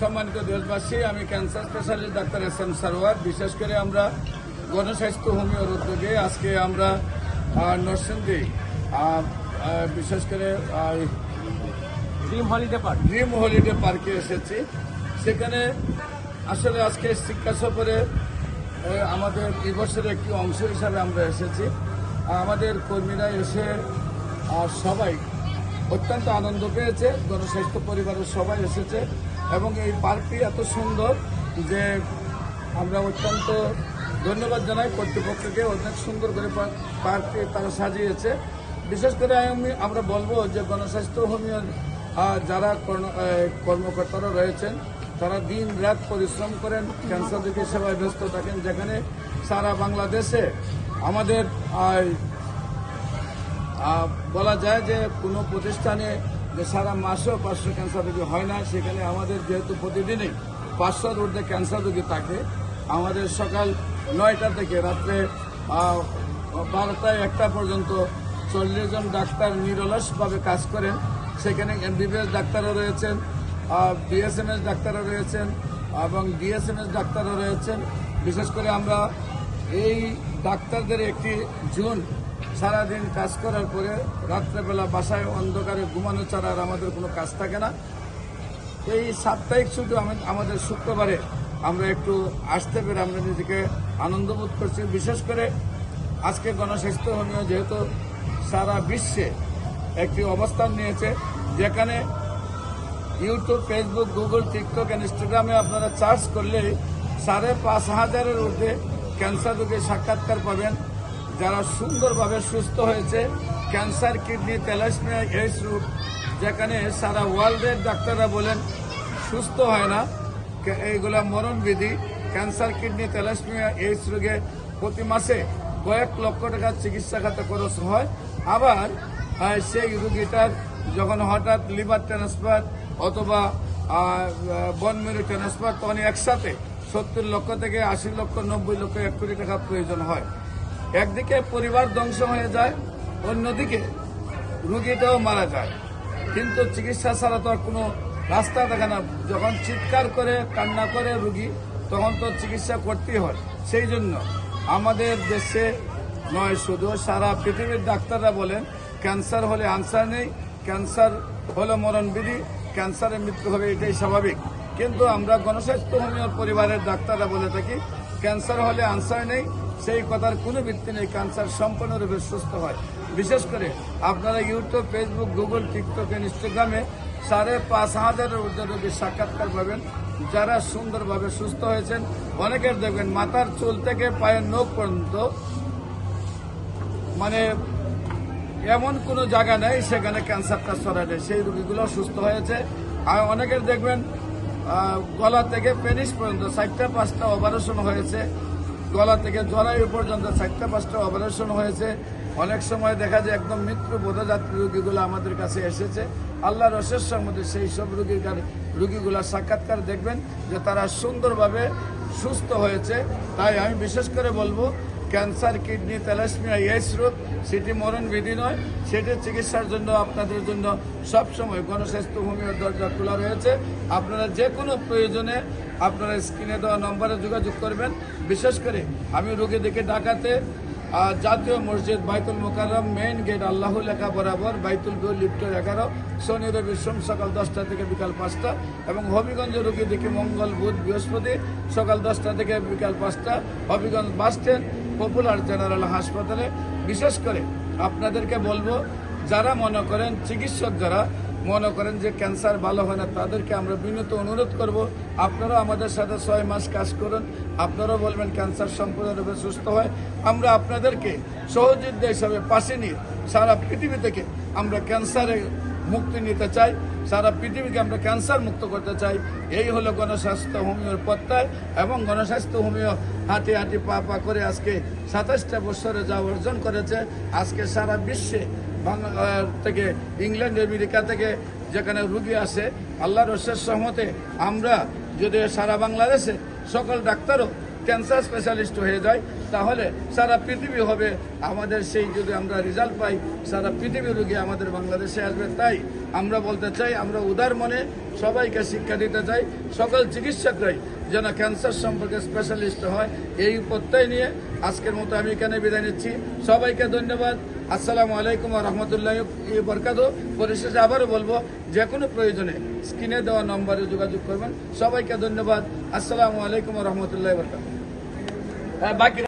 সম্মানিত দেশবাসী, আমি cancer specialist doctor SM. Sarwar. বিশেষ করে আমরা গণস্বাস্থ্য হোমিওর উদ্যোগে আজকে আমরা নরসিংদী বিশেষ করে ড্রিম হলিডে পার্কে এসেছি। সেখানে আসলে আজকে শিক্ষা সফরে আমাদের দিবসের একটি অংশ হিসাবে আমরা এসেছি। আমাদের কর্মীরা এসে সবাই অত্যন্ত আনন্দ পেয়েছে, গণস্বাস্থ্য পরিবারের সবাই এসেছে এবং এই পার্কটি এত সুন্দর যে আমরা অত্যন্ত ধন্যবাদ জানাই কর্তৃপক্ষকে। অনেক সুন্দর করে পার্কটি তারা সাজিয়েছে। বিশেষ করে আমরা বলবো যে গণস্বাস্থ্য হোমিওর যারা কর্মকর্তারা রয়েছেন তারা দিন রাত পরিশ্রম করেন, ক্যান্সার রোগীর সেবায় ব্যস্ত থাকেন। যেখানে সারা বাংলাদেশে আমাদের বলা যায় যে কোনো প্রতিষ্ঠানে যে সারা মাসেও 500 ক্যান্সার রোগী হয় না, সেখানে আমাদের যেহেতু প্রতিদিনই 500-র ঊর্ধ্বে ক্যান্সার রোগী থাকে। আমাদের সকাল 9টা থেকে রাত্রে 12টায় 1টা পর্যন্ত 40 জন ডাক্তার নিরলসভাবে কাজ করেন। সেখানে এমবিবিএস ডাক্তারও রয়েছেন, বিএসএমএস ডাক্তারও রয়েছেন এবং ডিএসএমএস ডাক্তারও রয়েছেন। বিশেষ করে আমরা এই ডাক্তারদের একটি জোন সারাদিন কাজ করার পরে রাত্রেবেলা বাসায় অন্ধকারে ঘুমানো ছাড়া আর আমাদের কোনো কাজ থাকে না। এই সাপ্তাহিক ছুটি আমাদের শুক্রবারে আমরা একটু আসতে পেরে আমরা নিজেকে আনন্দবোধ করছি। বিশেষ করে আজকে গণস্বাস্থ্য হোমিও যেহেতু সারা বিশ্বে একটি অবস্থান নিয়েছে, যেখানে ইউটিউব, ফেসবুক, গুগল, টিকটক, ইনস্টাগ্রামে আপনারা সার্চ করলেই 5,500-এর ঊর্ধ্বে ক্যান্সার রোগীর সাক্ষাৎকার পাবেন, যারা সুন্দরভাবে সুস্থ হয়েছে। ক্যান্সার, কিডনি, থ্যালাসেমিয়া, এইডস রোগ, যেখানে সারা ওয়ার্ল্ডের ডাক্তাররা বলেন সুস্থ হয় না, এইগুলা মরণবিধি। ক্যান্সার, কিডনি, থ্যালাসেমিয়া, এইডস রোগে প্রতি মাসে কয়েক লক্ষ টাকা চিকিৎসা খাতে খরচ হয়। আবার সেই রোগীটার যখন হঠাৎ লিভার ট্রান্সফার অথবা বোন ম্যারো ট্রান্সফার, তখন একসাথে 70 লক্ষ থেকে 80 লক্ষ, 90 লক্ষ, 1 কোটি টাকা প্রয়োজন হয়। একদিকে পরিবার ধ্বংস হয়ে যায়, অন্যদিকে রোগীটাও মারা যায়। কিন্তু চিকিৎসা ছাড়া তো আর কোনো রাস্তা থাকে না। যখন চিৎকার করে কান্না করে রোগী, তখন তো চিকিৎসা করতেই হয়। সেই জন্য আমাদের দেশে নয়, শুধু সারা পৃথিবীর ডাক্তাররা বলেন ক্যান্সার হলে আনসার নেই, ক্যান্সার হলো মরণবিধি, ক্যান্সারের মৃত্যু হবে, এটাই স্বাভাবিক। কিন্তু আমরা গণস্বাস্থ্য হোমিওর পরিবারের ডাক্তাররা বলে থাকি ক্যান্সার হলে আনসার নেই, সেই কথার কোনো ভিত্তি নেই। ক্যান্সার সম্পূর্ণরূপে সুস্থ হয়। বিশেষ করে আপনারা ইউটিউব, ফেসবুক, গুগল, টিকটক, ইনস্টাগ্রামে 5,500-এর ঊর্ধ্বে রোগীর সাক্ষাৎকার পাবেন, যারা সুন্দরভাবে সুস্থ হয়েছেন। অনেকের দেখবেন মাথার চুল থেকে পায়ের নখ পর্যন্ত মানে এমন কোনো জায়গা নেই সেখানে ক্যান্সারটা ছড়ায়, সেই রোগীগুলো সুস্থ হয়েছে। আর অনেকের দেখবেন গলা থেকে পেনিস পর্যন্ত 4টা-5টা অপারেশন হয়েছে, গলা থেকে জরায়ু পর্যন্ত 4টা-5টা অপারেশন হয়েছে। অনেক সময় দেখা যায় একদম মৃত্যু বোধযাত্রী রোগীগুলো আমাদের কাছে এসেছে। আল্লাহর অশেষ মধ্যে সেই সব রোগীগুলোর সাক্ষাৎকার দেখবেন যে তারা সুন্দরভাবে সুস্থ হয়েছে। তাই আমি বিশেষ করে বলবো ক্যান্সার, কিডনি, থ্যালাসেমিয়া, এইডস রোগ সেটি মরণবিধি নয়, সেটির চিকিৎসার জন্য আপনাদের জন্য সবসময় গণস্বাস্থ্য হোমিওর দরজা খোলা রয়েছে। আপনারা যে কোনো প্রয়োজনে আপনারা স্ক্রিনে দেওয়া নম্বরে যোগাযোগ করবেন। বিশেষ করে আমি রোগীদেরকে ঢাকাতে জাতীয় মসজিদ বাইতুল মোকাররম মেইন গেট আল্লাহ লেখা বরাবর বাইতুল বিউর লিফটের 11, শনি রবি সোম সকাল 10টা থেকে বিকাল 5টা, এবং হবিগঞ্জ রোগী দেখি মঙ্গল, বুধ, বৃহস্পতি সকাল 10টা থেকে বিকাল 5টা, Habiganj bus stand, popular general হাসপাতালে। বিশেষ করে আপনাদেরকে বলবো, যারা মনে করেন চিকিৎসক যারা মনে করেন যে ক্যান্সার ভালো হয় না, তাদেরকে আমরা বিনীত অনুরোধ করব আপনারাও আমাদের সাথে 6 মাস কাজ করুন। আপনারাও বলবেন ক্যান্সার সম্পূর্ণরূপে সুস্থ হয়। আমরা আপনাদেরকে সহযোদ্ধা হিসাবে পাশে নিয়ে সারা পৃথিবী থেকে আমরা ক্যান্সারে মুক্তি নিতে চাই, সারা পৃথিবীকে আমরা ক্যান্সার মুক্ত করতে চাই। এই হলো গণস্বাস্থ্য হোমিওর প্রত্যয়। এবং গণস্বাস্থ্য হোমিও হাঁটি হাঁটি পা পা করে আজকে 27টা বছরে যা অর্জন করেছে, আজকে সারা বিশ্বে থেকে ইংল্যান্ড, আমেরিকা থেকে যেখানে রুগী আসে, আল্লাহর অশেষ রহমতে আমরা যদি সারা বাংলাদেশে সকল ডাক্তারও ক্যান্সার স্পেশালিস্ট হয়ে যায়, তাহলে সারা পৃথিবী হবে আমাদের সেই, যদি আমরা রেজাল্ট পাই সারা পৃথিবীর রোগী আমাদের বাংলাদেশে আসবে। তাই আমরা বলতে চাই, আমরা উদার মনে সবাইকে শিক্ষা দিতে চাই, সকল চিকিৎসকরাই যেন ক্যান্সার সম্পর্কে স্পেশালিস্ট হয়, এই প্রত্যয় নিয়ে আজকের মতো আমি এখানে বিদায় নিচ্ছি। সবাইকে ধন্যবাদ। আসসালামু আলাইকুম ওয়া রাহমাতুল্লাহি ওয়া বারাকাতুহু। পরিশেষে আবারও বলবো, যে কোনো প্রয়োজনে স্ক্রিনে দেওয়া নম্বরে যোগাযোগ করবেন। সবাইকে ধন্যবাদ। আসসালামু আলাইকুম ওয়া রাহমাতুল্লাহি ওয়া বারাকাতুহু। বাকি